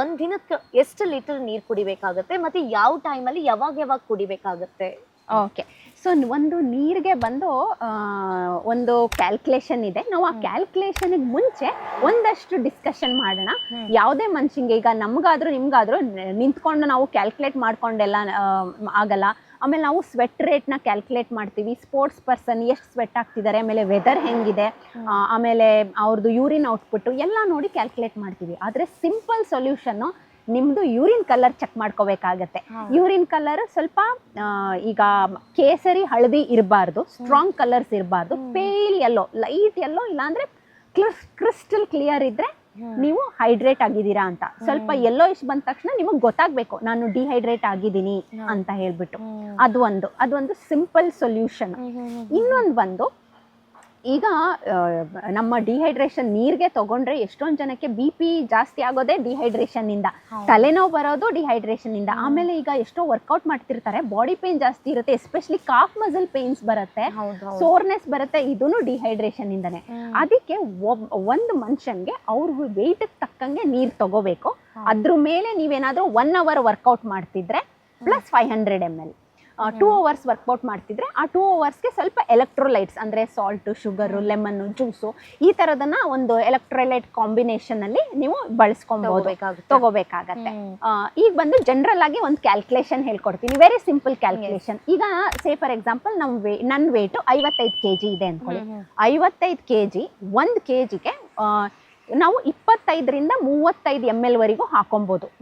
ಒಂದ್ ದಿನಕ್ಕೆ ಎಷ್ಟು ಲೀಟರ್ ನೀರು ಕುಡಿಬೇಕಾಗುತ್ತೆ ಮತ್ತೆ ಯಾವ ಟೈಮಲ್ಲಿ ಯಾವಾಗ ಕುಡಿಬೇಕಾಗುತ್ತೆ? ಓಕೆ. ಸೊ ಒಂದು ನೀರಿಗೆ ಬಂದು ಒಂದು ಕ್ಯಾಲ್ಕುಲೇಷನ್ ಇದೆ. ನಾವು ಆ ಕ್ಯಾಲ್ಕುಲೇಷನ್ಗೆ ಮುಂಚೆ ಒಂದಷ್ಟು ಡಿಸ್ಕಷನ್ ಮಾಡೋಣ. ಯಾವುದೇ ಮನುಷ್ಯಂಗೆ, ಈಗ ನಮಗಾದ್ರೂ ನಿಮ್ಗಾದ್ರೂ ನಿಂತ್ಕೊಂಡು ನಾವು ಕ್ಯಾಲ್ಕುಲೇಟ್ ಮಾಡ್ಕೊಂಡೆಲ್ಲ ಆಗಲ್ಲ. ಆಮೇಲೆ ನಾವು ಸ್ವೆಟ್ ರೇಟ್ನ ಕ್ಯಾಲ್ಕುಲೇಟ್ ಮಾಡ್ತೀವಿ. ಸ್ಪೋರ್ಟ್ಸ್ ಪರ್ಸನ್ ಎಷ್ಟು ಸ್ವೆಟ್ ಆಗ್ತಿದ್ದಾರೆ, ಆಮೇಲೆ ವೆದರ್ ಹೆಂಗಿದೆ, ಆಮೇಲೆ ಅವ್ರದ್ದು ಯೂರಿನ್ ಔಟ್ಪುಟ್ಟು ಎಲ್ಲ ನೋಡಿ ಕ್ಯಾಲ್ಕುಲೇಟ್ ಮಾಡ್ತೀವಿ. ಆದರೆ ಸಿಂಪಲ್ ಸೊಲ್ಯೂಷನ್ನು ನಿಮ್ಮದು ಯೂರಿನ್ ಕಲರ್ ಚೆಕ್ ಮಾಡ್ಕೋಬೇಕಾಗತ್ತೆ. ಯೂರಿನ್ ಕಲರ್ ಸ್ವಲ್ಪ ಈಗ ಕೇಸರಿ ಹಳದಿ ಇರಬಾರ್ದು, ಸ್ಟ್ರಾಂಗ್ ಕಲರ್ಸ್ ಇರಬಾರ್ದು, ಪೇಲ್ ಯೆಲ್ಲೋ, ಲೈಟ್ ಯೆಲ್ಲೋ, ಇಲ್ಲಾಂದ್ರೆ ಕ್ರಿಸ್ಟಲ್ ಕ್ಲಿಯರ್ ಇದ್ರೆ ನೀವು ಹೈಡ್ರೇಟ್ ಆಗಿದ್ದೀರಾ ಅಂತ. ಸ್ವಲ್ಪ ಯೆಲ್ಲೋ ಇಶ್ ಬಂದ ತಕ್ಷಣ ನಿಮಗೆ ಗೊತ್ತಾಗಬೇಕು ನಾನು ಡಿಹೈಡ್ರೇಟ್ ಆಗಿದ್ದೀನಿ ಅಂತ ಹೇಳ್ಬಿಟ್ಟು. ಅದೊಂದು ಸಿಂಪಲ್ ಸೊಲ್ಯೂಷನ್. ಇನ್ನೊಂದು ಬಂದು, ಈಗ ನಮ್ಮ ಡಿಹೈಡ್ರೇಷನ್ ನೀರಿಗೆ ತಗೊಂಡ್ರೆ ಎಷ್ಟೊಂದು ಜನಕ್ಕೆ BP ಜಾಸ್ತಿ ಆಗೋದೇ ಡಿಹೈಡ್ರೇಷನ್ ಇಂದ, ತಲೆನೋವು ಬರೋದು ಡಿಹೈಡ್ರೇಷನ್ ಇಂದ. ಆಮೇಲೆ ಈಗ ಎಷ್ಟೋ ವರ್ಕೌಟ್ ಮಾಡ್ತಿರ್ತಾರೆ, ಬಾಡಿ ಪೇನ್ ಜಾಸ್ತಿ ಇರುತ್ತೆ, ಎಸ್ಪೆಷಲಿ ಕಾಫ್ ಮಸಲ್ ಪೇನ್ಸ್ ಬರುತ್ತೆ, ಸೋರ್ನೆಸ್ ಬರುತ್ತೆ, ಇದೂ ಡಿಹೈಡ್ರೇಷನ್ ಇಂದನೇ. ಅದಕ್ಕೆ ಒಂದು ಮನುಷ್ಯನ್ಗೆ ಅವ್ರ ವೆಯ್ಟ್ ತಕ್ಕಂಗೆ ನೀರು ತಗೋಬೇಕು. ಅದ್ರ ಮೇಲೆ ನೀವೇನಾದ್ರೂ 1 hour ವರ್ಕೌಟ್ ಮಾಡ್ತಿದ್ರೆ ಪ್ಲಸ್ 500 ml, 2 hours ವರ್ಕೌಟ್ ಮಾಡ್ತಿದ್ರೆ ಆ 2 hours ಸ್ವಲ್ಪ ಎಲೆಕ್ಟ್ರೋಲೈಟ್ಸ್ ಅಂದರೆ ಸಾಲ್ಟು, ಶುಗರು, ಲೆಮನ್ನು, ಜ್ಯೂಸು, ಈ ಥರದನ್ನ ಒಂದು ಎಲೆಕ್ಟ್ರೋಲೈಟ್ ಕಾಂಬಿನೇಷನ್ ಅಲ್ಲಿ ನೀವು ತಗೋಬೇಕಾಗತ್ತೆ. ಈಗ ಬಂದು ಜನರಲ್ ಆಗಿ ಒಂದು ಕ್ಯಾಲ್ಕುಲೇಷನ್ ಹೇಳ್ಕೊಡ್ತೀನಿ, ವೆರಿ ಸಿಂಪಲ್ ಕ್ಯಾಲ್ಕುಲೇಷನ್. ಈಗ ಸೇ ಫಾರ್ ಎಕ್ಸಾಂಪಲ್ ನನ್ನ ವೇಟು 55 kg ಇದೆ ಅಂದ್ಕೊಳ್ಳಿ. 55 kg, 1 kgಗೆ ನಾವು 25 ರಿಂದ 35 ml ವರೆಗೂ ಹಾಕೊಬೋದು.